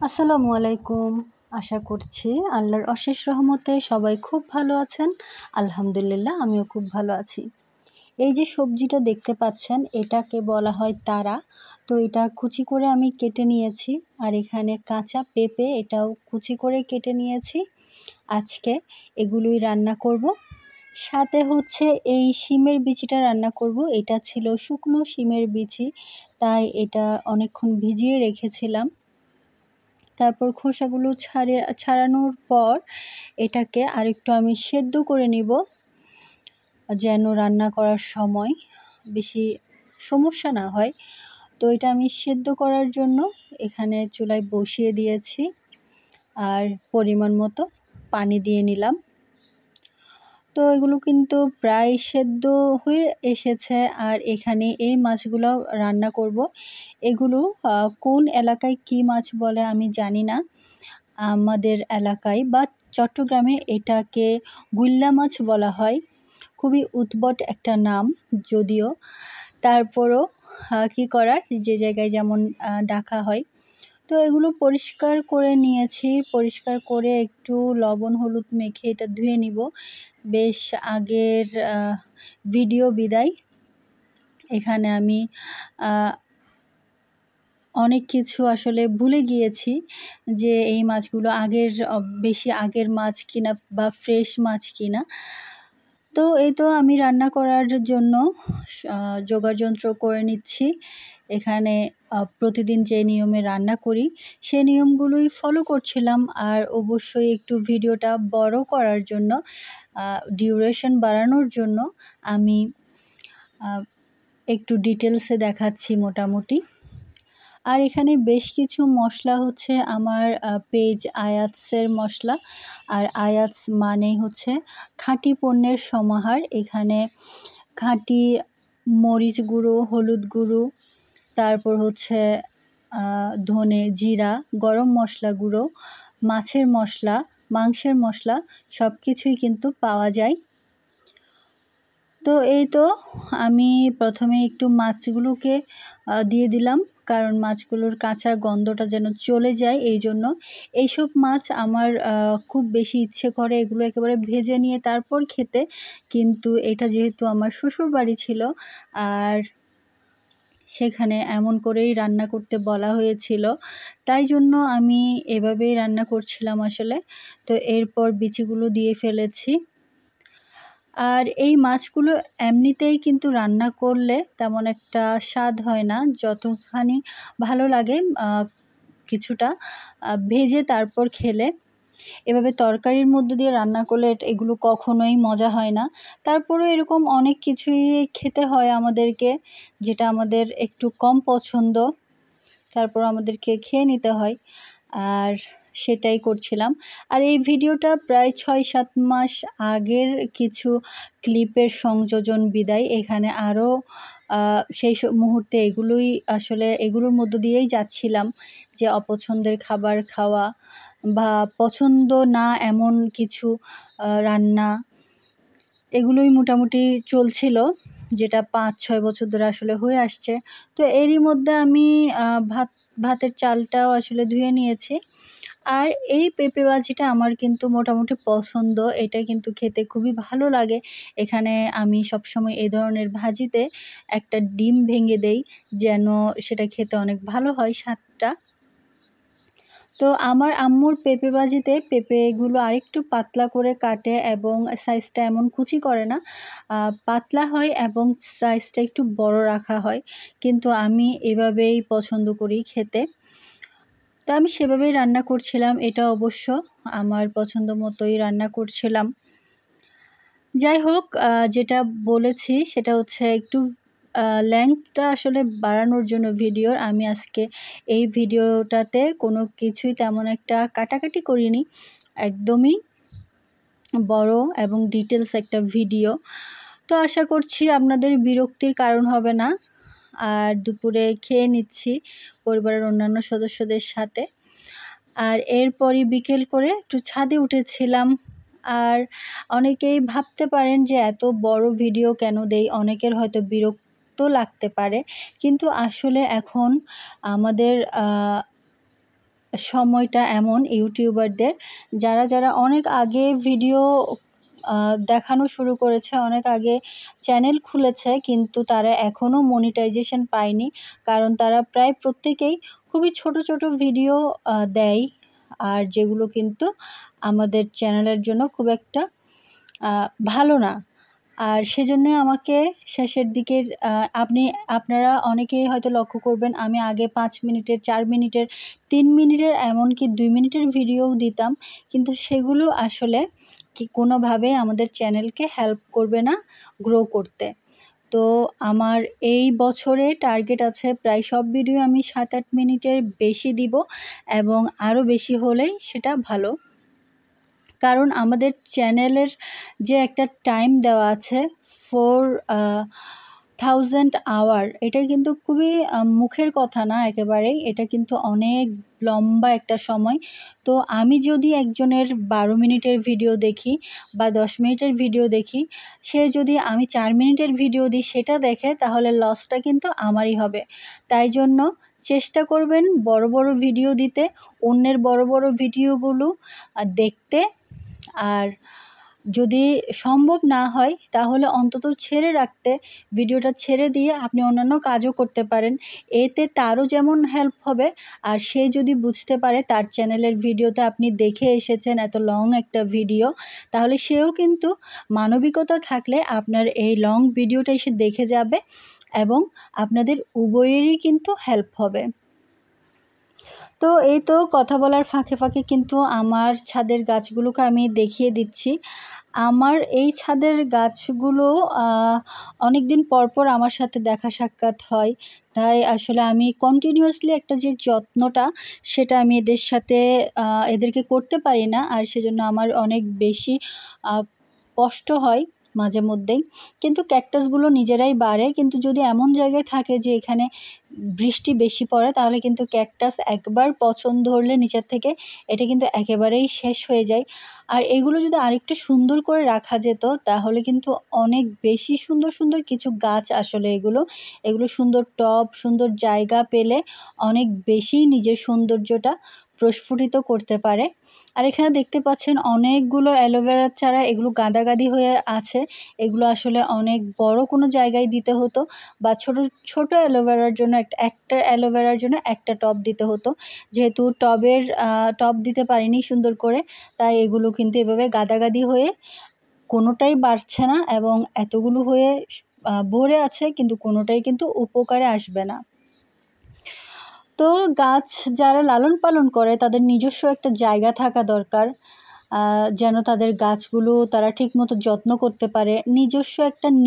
আসসালামু আলাইকুম। আশা করছি আল্লাহর অশেষ রহমতে সবাই খুব ভালো আছেন। আলহামদুলিল্লাহ আমিও খুব ভালো আছি। এই যে সবজিটা দেখতে পাচ্ছেন এটাকে বলা হয় তারা। তো এটা কুচি করে আমি কেটে নিয়েছি। আর এখানে কাঁচা পেঁপে এটাও কুচি করে কেটে নিয়েছি। আজকে এগুলোই রান্না করব। সাথে হচ্ছে এই শিমের বিচিটা রান্না করব। এটা ছিল শুকনো শিমের বিচি, তাই এটা অনেকক্ষণ ভিজিয়ে রেখেছিলাম। তারপর খোসাগুলো ছাড়ানোর পর এটাকে আরেকটু আমি সেদ্ধ করে নিব, যেন রান্না করার সময় বেশি সমস্যা না হয়। তো এটা আমি সেদ্ধ করার জন্য এখানে চুলায় বসিয়ে দিয়েছি আর পরিমাণ মতো পানি দিয়ে নিলাম। তো এগুলো কিন্তু প্রায় সেদ্ধ হয়ে এসেছে। আর এখানে এই মাছগুলো রান্না করব। এগুলো কোন এলাকায় কী মাছ বলে আমি জানি না। আমাদের এলাকায় বা চট্টগ্রামে এটাকে গুল্লা মাছ বলা হয়। খুবই উদ্ভট একটা নাম যদিও, তারপরও কী করার, যে জায়গায় যেমন ডাকা হয়। তো এগুলো পরিষ্কার করে নিয়েছি। পরিষ্কার করে একটু লবণ হলুদ মেখে এটা ধুয়ে নিব। বেশ আগের ভিডিও বিদায় এখানে আমি অনেক কিছু আসলে ভুলে গিয়েছি, যে এই মাছগুলো বেশি আগের মাছ কিনা বা ফ্রেশ মাছ কিনা। তো এই তো আমি রান্না করার জন্য যোগাযন্ত্র করে নিচ্ছি। এখানে প্রতিদিন যে নিয়মে রান্না করি সেই নিয়মগুলোই ফলো করছিলাম। আর অবশ্যই একটু ভিডিওটা বড় করার জন্য, ডিউরেশন বাড়ানোর জন্য আমি একটু ডিটেলসে দেখাচ্ছি মোটামুটি। আর এখানে বেশ কিছু মশলা হচ্ছে আমার পেজ আয়াতসের মশলা। আর আয়াতস মানেই হচ্ছে খাঁটি পণ্যের সমাহার। এখানে খাঁটি মরিচ গুঁড়ো, হলুদ গুঁড়ো, তারপর হচ্ছে ধনে, জিরা, গরম মশলা গুঁড়ো, মাছের মশলা, মাংসের মশলা সব কিছুই কিন্তু পাওয়া যায়। তো এই তো আমি প্রথমে একটু মাছগুলোকে দিয়ে দিলাম, কারণ মাছগুলোর কাঁচা গন্ধটা যেন চলে যায়। এই জন্য এইসব মাছ আমার খুব বেশি ইচ্ছে করে এগুলো একেবারে ভেজে নিয়ে তারপর খেতে। কিন্তু এটা যেহেতু আমার শ্বশুর বাড়ি ছিল আর সেখানে এমন করেই রান্না করতে বলা হয়েছিল, তাই জন্য আমি এভাবেই রান্না করছিলাম আসলে। তো এরপর বিচিগুলো দিয়ে ফেলেছি। আর এই মাছগুলো এমনিতেই কিন্তু রান্না করলে তেমন একটা স্বাদ হয় না, যতখানি ভালো লাগে কিছুটা ভেজে তারপর খেলে। এভাবে তরকারির মধ্যে দিয়ে রান্না করলে এগুলো কখনোই মজা হয় না। তারপরেও এরকম অনেক কিছুই খেতে হয় আমাদেরকে, যেটা আমাদের একটু কম পছন্দ, তারপর আমাদেরকে খেয়ে নিতে হয়। আর সেটাই করছিলাম। আর এই ভিডিওটা প্রায় ৬-৭ মাস আগের কিছু ক্লিপের সংযোজন বিদায়। এখানে আরও সেই মুহূর্তে এগুলোর মধ্য দিয়েই যাচ্ছিলাম, যে অপছন্দের খাবার খাওয়া বা পছন্দ না এমন কিছু রান্না, এগুলোই মোটামুটি চলছিল, যেটা ৫-৬ বছর ধরে আসলে হয়ে আসছে। তো এরই মধ্যে আমি ভাতের চালটাও আসলে ধুয়ে নিয়েছি। আর এই পেঁপে ভাজিটা আমার কিন্তু মোটামুটি পছন্দ। এটা কিন্তু খেতে খুবই ভালো লাগে। এখানে আমি সবসময় এই ধরনের ভাজিতে একটা ডিম ভেঙে দেই, যেন সেটা খেতে অনেক ভালো হয় স্বাদটা। তো আমার আম্মুর পেঁপে ভাজিতে পেঁপেগুলো আরেকটু পাতলা করে কাটে এবং সাইজটা এমন কুচি করে না, পাতলা হয় এবং সাইজটা একটু বড় রাখা হয়। কিন্তু আমি এভাবেই পছন্দ করি খেতে। তো আমি সেভাবেই রান্না করছিলাম। এটা অবশ্য আমার পছন্দ মতোই রান্না করছিলাম। যাই হোক, যেটা বলেছি সেটা হচ্ছে একটু লেংথটা আসলে বাড়ানোর জন্য ভিডিওর, আমি আজকে এই ভিডিওটাতে কোনো কিছুই তেমন একটা কাটাকাটি করিনি। একদমই বড় এবং ডিটেলস একটা ভিডিও। তো আশা করছি আপনাদের বিরক্তির কারণ হবে না। আর দুপুরে খেয়ে নিচ্ছি পরিবারের অন্যান্য সদস্যদের সাথে। আর এরপরই বিকেল করে একটু ছাদে উঠেছিলাম। আর অনেকেই ভাবতে পারেন যে এত বড় ভিডিও কেন দেই, অনেকের হয়তো বিরক্ত লাগতে পারে। কিন্তু আসলে এখন আমাদের সময়টা এমন ইউটিউবারদের যারা অনেক আগে ভিডিও দেখানো শুরু করেছে, অনেক আগে চ্যানেল খুলেছে, কিন্তু তারা এখনও মনিটাইজেশন পায়নি। কারণ তারা প্রায় প্রত্যেকেই খুবই ছোট ছোট ভিডিও দেয়, আর যেগুলো কিন্তু আমাদের চ্যানেলের জন্য খুব একটা ভালো না। আর সেজন্য আমাকে শেষের দিকের আপনারা অনেকেই হয়তো লক্ষ্য করবেন, আমি আগে 5 মিনিটের, 4 মিনিটের, 3 মিনিটের, এমনকি 2 মিনিটের ভিডিওও দিতাম, কিন্তু সেগুলো আসলে কোনোভাবে আমাদের চ্যানেলকে হেল্প করবে না গ্রো করতে। তো আমার এই বছরে টার্গেট আছে প্রায় সব ভিডিও আমি 7-8 মিনিটের বেশি দিব, এবং আরও বেশি হলেই সেটা ভালো। কারণ আমাদের চ্যানেলের যে একটা টাইম দেওয়া আছে 4000 আওয়ার, এটা কিন্তু খুবই মুখের কথা না একেবারেই, এটা কিন্তু অনেক লম্বা একটা সময়। তো আমি যদি একজনের 12 মিনিটের ভিডিও দেখি বা 10 মিনিটের ভিডিও দেখি, সে যদি আমি 4 মিনিটের ভিডিও দিই সেটা দেখে, তাহলে লসটা কিন্তু আমারই হবে। তাই জন্য চেষ্টা করবেন বড় বড় ভিডিও দিতে, অন্যের বড় বড় ভিডিওগুলো দেখতে। আর যদি সম্ভব না হয় তাহলে অন্তত ছেড়ে রাখতে, ভিডিওটা ছেড়ে দিয়ে আপনি অন্যান্য কাজও করতে পারেন। এতে তারও যেমন হেল্প হবে, আর সে যদি বুঝতে পারে তার চ্যানেলের ভিডিওতে আপনি দেখে এসেছেন এত লং একটা ভিডিও, তাহলে সেও কিন্তু মানবিকতা থাকলে আপনার এই লং ভিডিওটা এসে দেখে যাবে, এবং আপনাদের উভয়েরই কিন্তু হেল্প হবে। তো এই তো কথা বলার ফাঁকে ফাঁকে কিন্তু আমার ছাদের গাছগুলোকে আমি দেখিয়ে দিচ্ছি। আমার এই ছাদের গাছগুলো অনেক দিন পর পর আমার সাথে দেখা সাক্ষাৎ হয়, তাই আসলে আমি কন্টিনিউয়াসলি একটা যে যত্নটা, সেটা আমি এদের সাথে এদেরকে করতে পারি না, আর সেজন্য আমার অনেক বেশি কষ্ট হয় মাঝে মধ্যেই। কিন্তু ক্যাকটাসগুলো নিজেরাই বাড়ে, কিন্তু যদি এমন জায়গায় থাকে যে এখানে বৃষ্টি বেশি পড়ে, তাহলে কিন্তু ক্যাকটাস একবার পচন ধরলে নিচের থেকে এটা কিন্তু একেবারেই শেষ হয়ে যায়। আর এগুলো যদি আরেকটু সুন্দর করে রাখা যেত, তাহলে কিন্তু অনেক বেশি সুন্দর সুন্দর কিছু গাছ, আসলে এগুলো সুন্দর টব, সুন্দর জায়গা পেলে অনেক বেশি নিজের সৌন্দর্যটা প্রস্ফুটিত করতে পারে। আর এখানে দেখতে পাচ্ছেন অনেকগুলো অ্যালোভেরার চারা, এগুলো গাদাগাদি হয়ে আছে। এগুলো আসলে অনেক বড় কোনো জায়গায় দিতে হতো, বা ছোট ছোট অ্যালোভেরার জন্য একটা অ্যালোভেরার জন্য একটা টব দিতে হতো। যেহেতু টব দিতে পারিনি সুন্দর করে, তাই এগুলো কিন্তু এভাবে গাদাগাদি হয়ে কোনোটাই বাড়ছে না, এবং এতগুলো হয়ে ভরে আছে, কিন্তু কোনোটাই কিন্তু উপকারে আসবে না। তো গাছ যারা লালন পালন করে তাদের নিজস্ব একটা জায়গা থাকা দরকার, যেন তাদের গাছগুলো তারা ঠিকমতো যত্ন করতে পারে।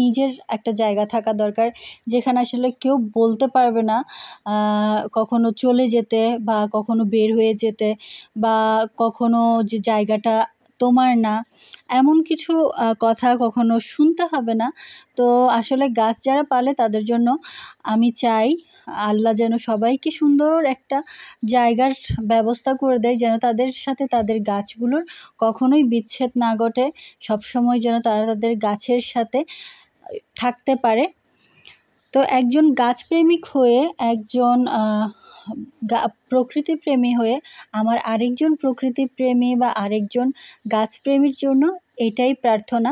নিজের একটা জায়গা থাকা দরকার, যেখানে আসলে কেউ বলতে পারবে না কখনো চলে যেতে, বা কখনো বের হয়ে যেতে, বা কখনো যে জায়গাটা তোমার না, এমন কিছু কথা কখনো শুনতে হবে না। তো আসলে গাছ যারা পালে তাদের জন্য আমি চাই আল্লাহ যেন সবাইকে সুন্দর একটা জায়গার ব্যবস্থা করে দেয়, যেন তাদের সাথে তাদের গাছগুলোর কখনোই বিচ্ছেদ না ঘটে, সবসময় যেন তারা তাদের গাছের সাথে থাকতে পারে। তো একজন গাছপ্রেমিক হয়ে, একজন প্রকৃতিপ্রেমী হয়ে আমার আরেকজন প্রকৃতিপ্রেমী বা আরেকজন গাছপ্রেমীর জন্য এটাই প্রার্থনা।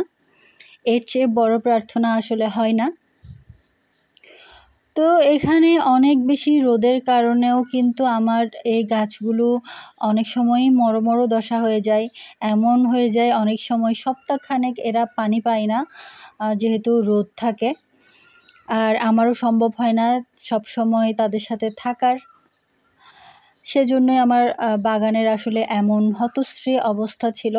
এর চেয়ে বড় প্রার্থনা আসলে হয় না। তো এখানে অনেক বেশি রোদের কারণেও কিন্তু আমার এই গাছগুলো অনেক সময়ই মরো দশা হয়ে যায়। এমন হয়ে যায় অনেক সময় সপ্তাহখানেক এরা পানি পায় না, যেহেতু রোদ থাকে। আর আমারও সম্ভব হয় না সবসময় তাদের সাথে থাকার। সেজন্যই আমার বাগানের আসলে এমন হতশ্রী অবস্থা ছিল।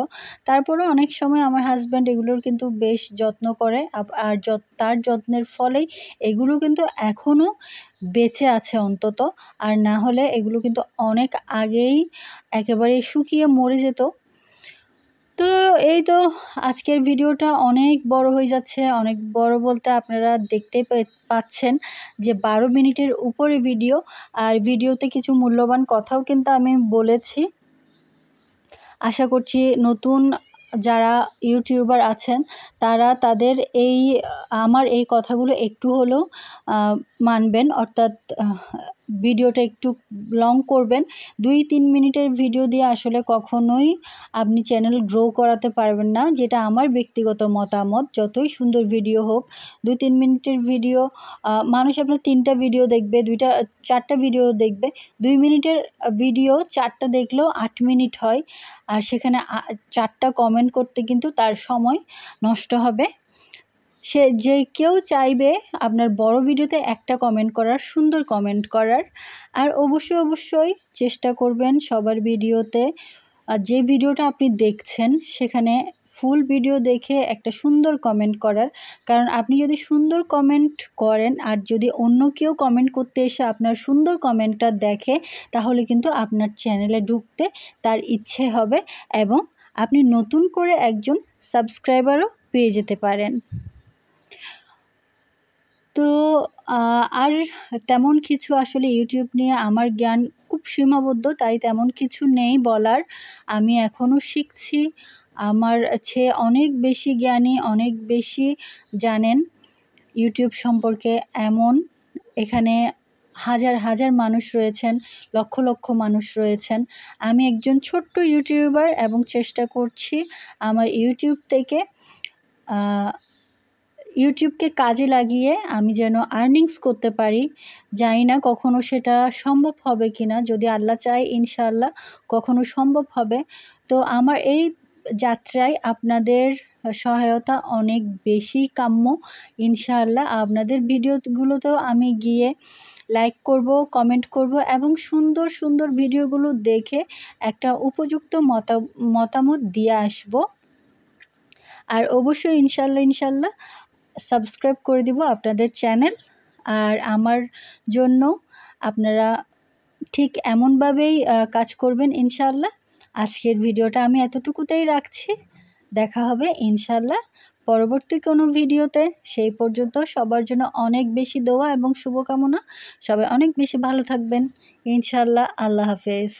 তারপরেও অনেক সময় আমার হাসব্যান্ড এগুলোর কিন্তু বেশ যত্ন করে, আর তার যত্নের ফলেই এগুলো কিন্তু এখনও বেঁচে আছে অন্তত। আর না হলে এগুলো কিন্তু অনেক আগেই একেবারে শুকিয়ে মরে যেত। তো এই তো আজকের ভিডিওটা অনেক বড় হয়ে যাচ্ছে। অনেক বড় বলতে আপনারা দেখতেই পাচ্ছেন যে 12 মিনিটের উপরে ভিডিও, আর ভিডিওতে কিছু মূল্যবান কথাও কিন্তু আমি বলেছি। আশা করছি নতুন যারা ইউটিউবার আছেন তারা তাদের আমার এই কথাগুলো একটু হলেও মানবেন, অর্থাৎ ভিডিওটা একটু লং করবেন। 2-3 মিনিটের ভিডিও দিয়ে আসলে কখনোই আপনি চ্যানেল গ্রো করাতে পারবেন না, যেটা আমার ব্যক্তিগত মতামত। যতই সুন্দর ভিডিও হোক, 2-3 মিনিটের ভিডিও মানুষ আপনার 3টা ভিডিও দেখবে, 4টা ভিডিও দেখবে। 2 মিনিটের ভিডিও 4টা দেখলেও 8 মিনিট হয়, আর সেখানে 4টা কমেন্ট করতে কিন্তু তার সময় নষ্ট হবে। যে কেউ চাইবে আপনার বড় ভিডিওতে একটা কমেন্ট করার, সুন্দর কমেন্ট করার। আর অবশ্যই চেষ্টা করবেন সবার ভিডিওতে যে ভিডিওটা আপনি দেখছেন সেখানে ফুল ভিডিও দেখে একটা সুন্দর কমেন্ট করার। কারণ আপনি যদি সুন্দর কমেন্ট করেন আর যদি অন্য কেউ কমেন্ট করতে এসে আপনার সুন্দর কমেন্টটা দেখে, তাহলে কিন্তু আপনার চ্যানেলে ঢুকতে তার ইচ্ছে হবে এবং আপনি নতুন করে একজন সাবস্ক্রাইবারও পেয়ে যেতে পারেন। তো আর তেমন কিছু আসলে ইউটিউব নিয়ে আমার জ্ঞান খুব সীমাবদ্ধ, তাই তেমন কিছু নেই বলার। আমি এখনও শিখছি। আমার চেয়ে অনেক বেশি জ্ঞানী, অনেক বেশি জানেন ইউটিউব সম্পর্কে এমন এখানে হাজার মানুষ রয়েছেন, লক্ষ মানুষ রয়েছেন। আমি একজন ছোট্ট ইউটিউবার এবং চেষ্টা করছি আমার ইউটিউবকে কাজে লাগিয়ে আমি যেন আর্নিংস করতে পারি। জানি না কখনো সেটা সম্ভব হবে কিনা, যদি আল্লাহ চায় ইনশাআল্লাহ কখনো সম্ভব হবে। তো আমার এই যাত্রায় আপনাদের সহায়তা অনেক বেশি কাম্য। ইনশাআল্লাহ আপনাদের ভিডিওগুলোতেও আমি গিয়ে লাইক করব, কমেন্ট করব এবং সুন্দর ভিডিওগুলো দেখে একটা উপযুক্ত মতামত দিয়ে আসব। আর অবশ্যই ইনশাআল্লাহ সাবস্ক্রাইব করে দিব আপনাদের চ্যানেল। আর আমার জন্য আপনারা ঠিক এমনভাবেই কাজ করবেন ইনশাআল্লাহ। আজকের ভিডিওটা আমি এতটুকুতেই রাখছি। দেখা হবে ইনশাআল্লাহ পরবর্তী কোনো ভিডিওতে। সেই পর্যন্ত সবার জন্য অনেক বেশি দোয়া এবং শুভকামনা। সবাই অনেক বেশি ভালো থাকবেন ইনশাআল্লাহ। আল্লাহ হাফেজ।